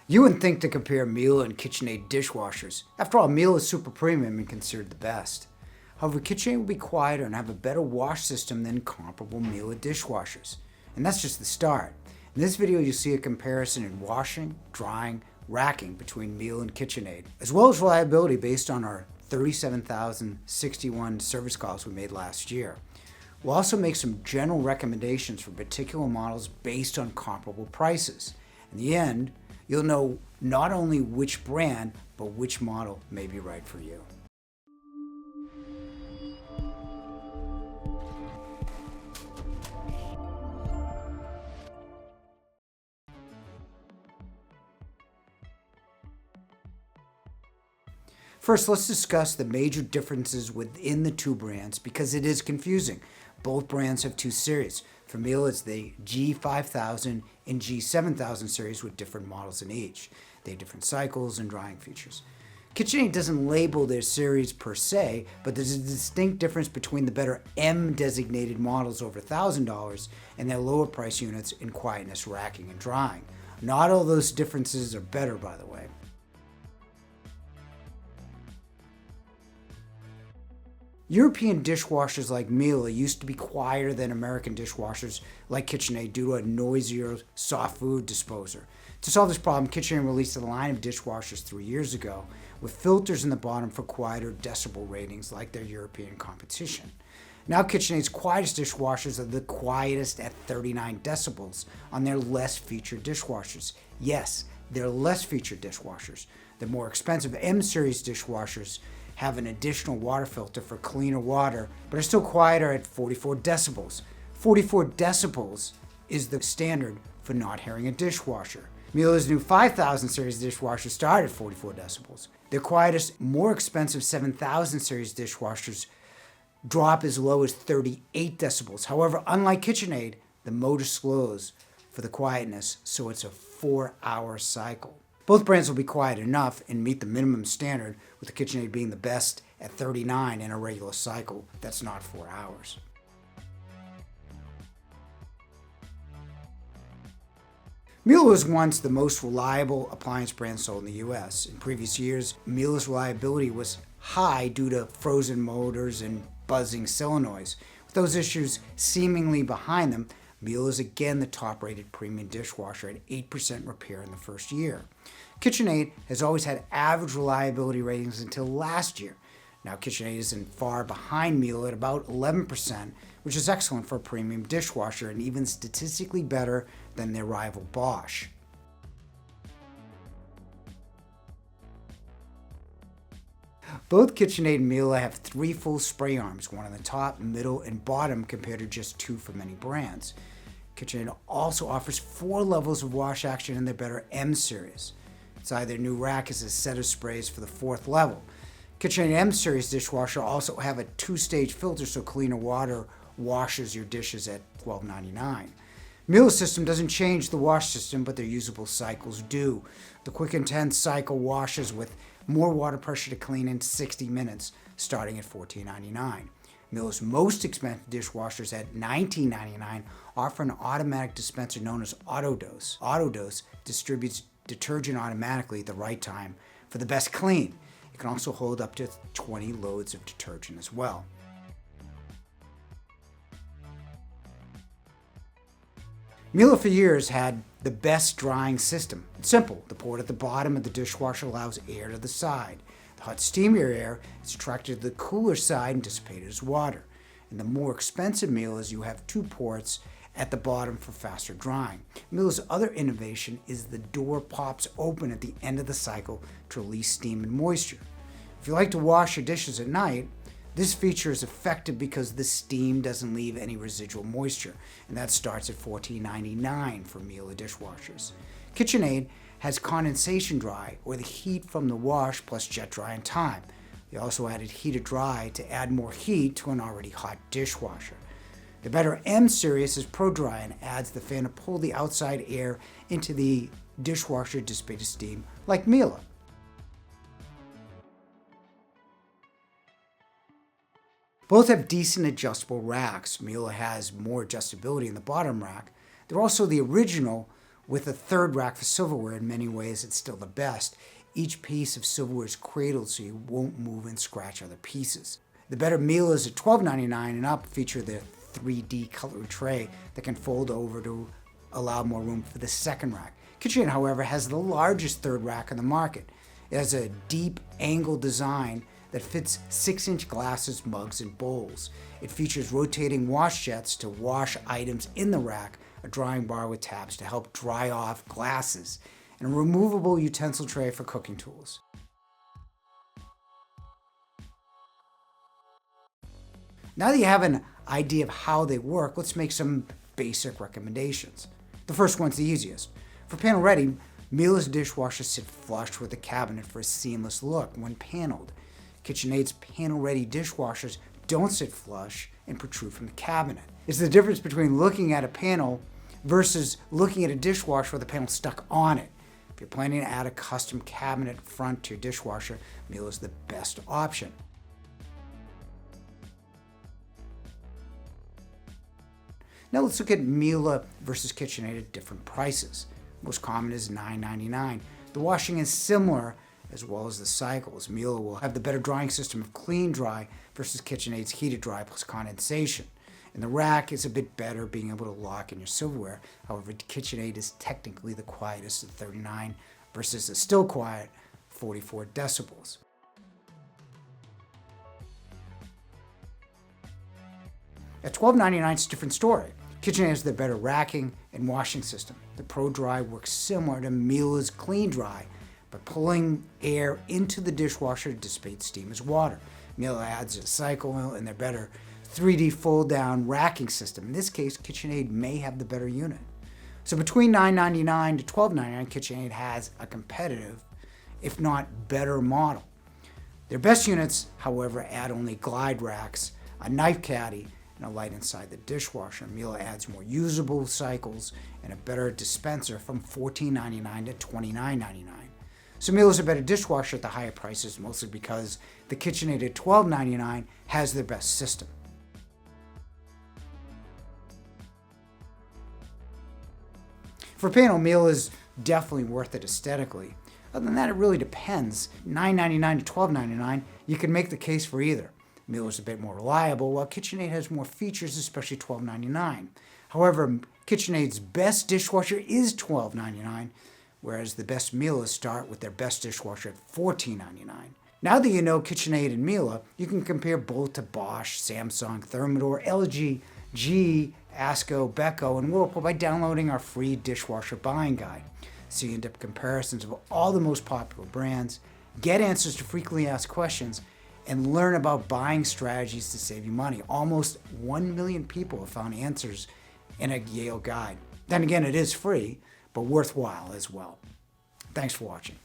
You wouldn't think to compare Miele and KitchenAid dishwashers. After all, Miele is super premium and considered the best. However, KitchenAid will be quieter and have a better wash system than comparable Miele dishwashers. And that's just the start. In this video, you'll see a comparison in washing, drying, racking between Miele and KitchenAid, as well as reliability based on our 37,061 service calls we made last year. We'll also make some general recommendations for particular models based on comparable prices. In the end, you'll know not only which brand, but which model may be right for you. First, let's discuss the major differences within the two brands because it is confusing. Both brands have two series. For Miele, it's the G5000 and G7000 series with different models in each. They have different cycles and drying features. KitchenAid doesn't label their series per se, but there's a distinct difference between the better M-designated models over $1,000 and their lower price units in quietness, racking, and drying. Not all those differences are better, by the way. European dishwashers like Miele used to be quieter than American dishwashers like KitchenAid due to a noisier soft food disposer. To solve this problem, KitchenAid released a line of dishwashers 3 years ago with filters in the bottom for quieter decibel ratings like their European competition. Now KitchenAid's quietest dishwashers are the quietest at 39 decibels on their less featured dishwashers. Yes, they're less featured dishwashers. The more expensive M-series dishwashers have an additional water filter for cleaner water, but are still quieter at 44 decibels. 44 decibels is the standard for not hearing a dishwasher. Miele's new 5000 series dishwasher start at 44 decibels. Their quietest, more expensive 7000 series dishwashers drop as low as 38 decibels. However, unlike KitchenAid, the motor slows for the quietness, so it's a 4-hour cycle. Both brands will be quiet enough and meet the minimum standard, with the KitchenAid being the best at 39 in a regular cycle that's not 4 hours. Miele was once the most reliable appliance brand sold in the US. In previous years, Miele's reliability was high due to frozen motors and buzzing solenoids. With those issues seemingly behind them, Miele is again the top-rated premium dishwasher at 8% repair in the first year. KitchenAid has always had average reliability ratings until last year. Now KitchenAid isn't far behind Miele at about 11%, which is excellent for a premium dishwasher and even statistically better than their rival Bosch. Both KitchenAid and Miele have 3 full spray arms, one on the top, middle, and bottom compared to just 2 for many brands. KitchenAid also offers 4 levels of wash action in their better M series. Inside their new rack is a set of sprays for the 4th level. KitchenAid M series dishwasher also have a 2-stage filter so cleaner water washes your dishes at $12.99. Miele's system doesn't change the wash system, but their usable cycles do. The quick intense cycle washes with more water pressure to clean in 60 minutes, starting at $14.99. Miele's most expensive dishwashers at $19.99 offer an automatic dispenser known as AutoDose. AutoDose distributes detergent automatically at the right time for the best clean. It can also hold up to 20 loads of detergent as well. Miele for years had the best drying system. It's simple. The port at the bottom of the dishwasher allows air to the side. The hot steamier air is attracted to the cooler side and dissipated as water. In the more expensive Mieles, you have 2 ports at the bottom for faster drying. Miele's other innovation is the door pops open at the end of the cycle to release steam and moisture. If you like to wash your dishes at night, this feature is effective because the steam doesn't leave any residual moisture, and that starts at $14.99 for Miele dishwashers. KitchenAid has condensation dry, or the heat from the wash plus jet dry in time. They also added heated dry to add more heat to an already hot dishwasher. The better M series is Pro Dry and adds the fan to pull the outside air into the dishwasher dissipated steam like Miele. Both have decent adjustable racks. Miele has more adjustability in the bottom rack. They're also the original With a third rack for silverware, in many ways it's still the best. Each piece of silverware is cradled so you won't move and scratch other pieces. The better Mieles at $12.99 and up feature the 3D cutlery tray that can fold over to allow more room for the second rack. KitchenAid, however, has the largest third rack on the market. It has a deep angle design that fits 6-inch glasses, mugs, and bowls. It features rotating wash jets to wash items in the rack, a drying bar with tabs to help dry off glasses, and a removable utensil tray for cooking tools. Now that you have an idea of how they work, let's make some basic recommendations. The first one's the easiest. For panel ready, Mieles dishwashers sit flush with the cabinet for a seamless look when paneled. KitchenAid's panel-ready dishwashers don't sit flush and protrude from the cabinet. It's the difference between looking at a panel versus looking at a dishwasher with a panel stuck on it. If you're planning to add a custom cabinet front to your dishwasher, Miele is the best option. Now let's look at Miele versus KitchenAid at different prices. Most common is $9.99. The washing is similar as well as the cycles. Miele will have the better drying system of clean dry versus KitchenAid's heated dry plus condensation. And the rack is a bit better, being able to lock in your silverware. However, KitchenAid is technically the quietest at 39 versus the still quiet 44 decibels. At $12.99, it's a different story. KitchenAid has the better racking and washing system. The Pro Dry works similar to Miele's Clean Dry, by pulling air into the dishwasher to dissipate steam as water. Miele adds a cycle oil and their better 3D fold-down racking system. In this case, KitchenAid may have the better unit. So between $9.99 to $12.99, KitchenAid has a competitive, if not better, model. Their best units, however, add only glide racks, a knife caddy, and a light inside the dishwasher. Miele adds more usable cycles and a better dispenser from $14.99 to $29.99. So Miele is a better dishwasher at the higher prices, mostly because the KitchenAid at $12.99 has their best system. For panel, Miele is definitely worth it aesthetically. Other than that, it really depends. $9.99 to $12.99, you can make the case for either. Miele is a bit more reliable, while KitchenAid has more features, especially $12.99. However, KitchenAid's best dishwasher is $12.99, whereas the best Mieles start with their best dishwasher at $14.99. Now that you know KitchenAid and Miele, you can compare both to Bosch, Samsung, Thermador, LG, GE, Asco, Beko, and Whirlpool by downloading our free dishwasher buying guide. See in-depth comparisons of all the most popular brands, get answers to frequently asked questions, and learn about buying strategies to save you money. Almost 1 million people have found answers in a Yale guide. Then again, it is free, but worthwhile as well. Thanks for watching.